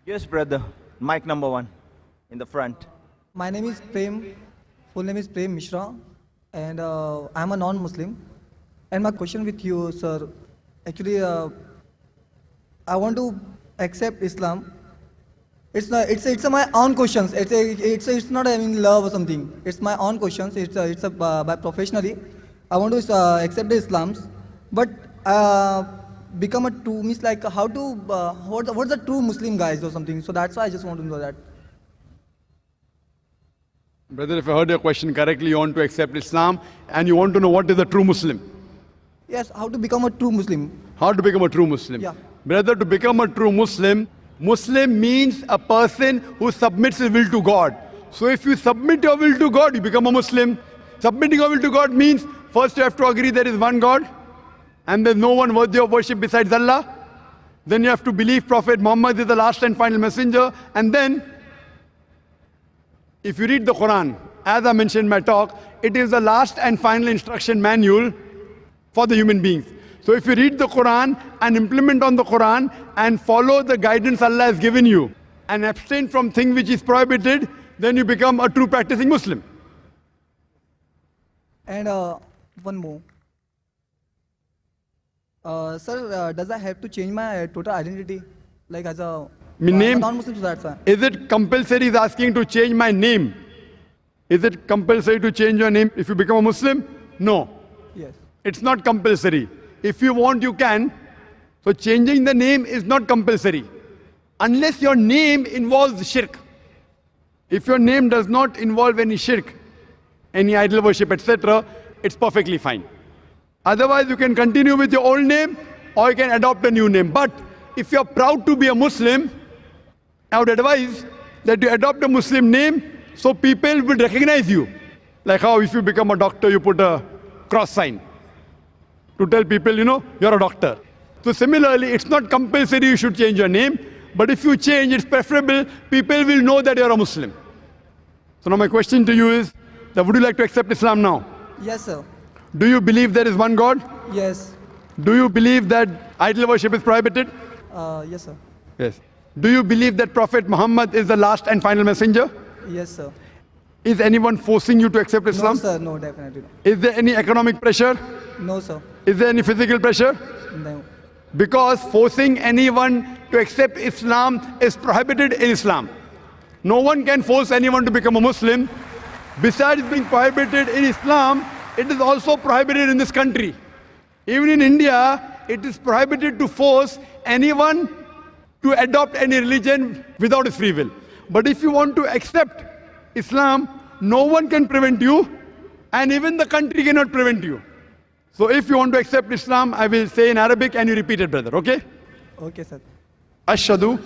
Yes, brother. Mic number one in the front. My name is Prem, full name is Prem Mishra, and I'm a non-Muslim. And my question with you, sir, actually, I want to accept Islam. It's my own questions. It's not having love or something. It's my own questions. By professionally, I want to accept the Islams, but become a true means like how to what's the true Muslim guys or something. So that's why I just want to know that. Brother, if I heard your question correctly, you want to accept Islam and you want to know what is a true Muslim. Yes, how to become a true Muslim. How to become a true Muslim. Yeah. Brother, to become a true Muslim, Muslim means a person who submits his will to God. So if you submit your will to God, you become a Muslim. Submitting your will to God means first you have to agree there is one God and there's no one worthy of worship besides Allah. Then you have to believe Prophet Muhammad is the last and final messenger. And then, if you read the Quran, as I mentioned in my talk, it is the last and final instruction manual for the human beings. So if you read the Quran and implement on the Quran and follow the guidance Allah has given you and abstain from things which is prohibited, then you become a true practicing Muslim. And one more. Sir, does I have to change my total identity? Like as a Name? non-Muslim, so that's why. Is it compulsory is asking to change my name? Is it compulsory to change your name if you become a Muslim? No. Yes. It's not compulsory. If you want, you can. So changing the name is not compulsory. Unless your name involves shirk. If your name does not involve any shirk, any idol worship, etc., it's perfectly fine. Otherwise, you can continue with your old name or you can adopt a new name. But if you're proud to be a Muslim, I would advise that you adopt a Muslim name so people will recognize you. Like how if you become a doctor, you put a cross sign to tell people, you know, you're a doctor. So similarly, it's not compulsory you should change your name, but if you change, it's preferable. People will know that you're a Muslim. So now my question to you is, that would you like to accept Islam now? Yes, sir. Do you believe there is one God? Yes. Do you believe that idol worship is prohibited? Yes, sir. Yes. Do you believe that Prophet Muhammad is the last and final messenger? Yes, sir. Is anyone forcing you to accept Islam? No, sir. No, definitely not. Is there any economic pressure? No, sir. Is there any physical pressure? No. Because forcing anyone to accept Islam is prohibited in Islam. No one can force anyone to become a Muslim. Besides being prohibited in Islam, it is also prohibited in this country. Even in India, it is prohibited to force anyone to adopt any religion without his free will. But if you want to accept Islam, no one can prevent you, and even the country cannot prevent you. So if you want to accept Islam, I will say in Arabic and you repeat it, brother, okay? Okay, sir. Ashhadu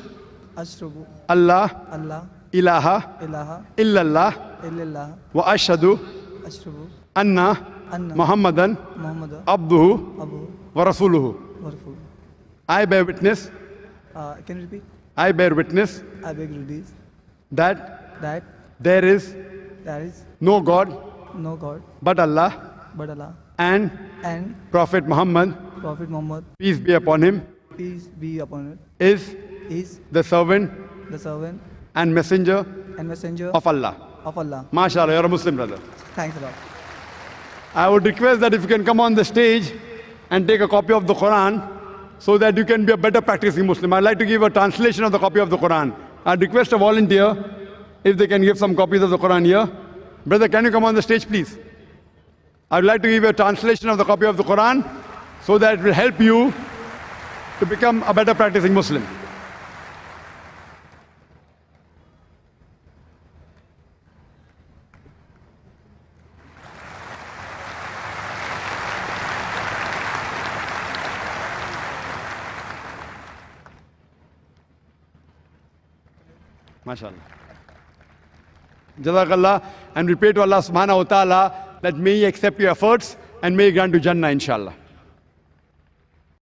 Ashrabu Allah Allah ilaha ilaha illallah illallah wa ashhadu ashrabu anna Anna Muhammadan Muhammad abduhu Abu wa rasuluhu. Warful. I bear witness, Can you repeat? I bear witness I beg release that that there is there is no God no God but Allah but Allah and and Prophet Muhammad, Prophet Muhammad, peace be upon him, peace be upon it, is is the servant the servant and messenger and messenger of Allah. of Allah. MashaAllah, you're a Muslim, brother. Thanks a lot. I would request that if you can come on the stage and take a copy of the Quran so that you can be a better practicing Muslim. I'd like to give a translation of the copy of the Quran. I'd request a volunteer if they can give some copies of the Quran here. Brother, can you come on the stage, please? I'd like to give you a translation of the copy of the Quran so that it will help you to become a better practicing Muslim. MashaAllah. Jazakallah, and we pray to Allah subhanahu wa ta'ala that may He accept your efforts and may He grant you Jannah, inshallah.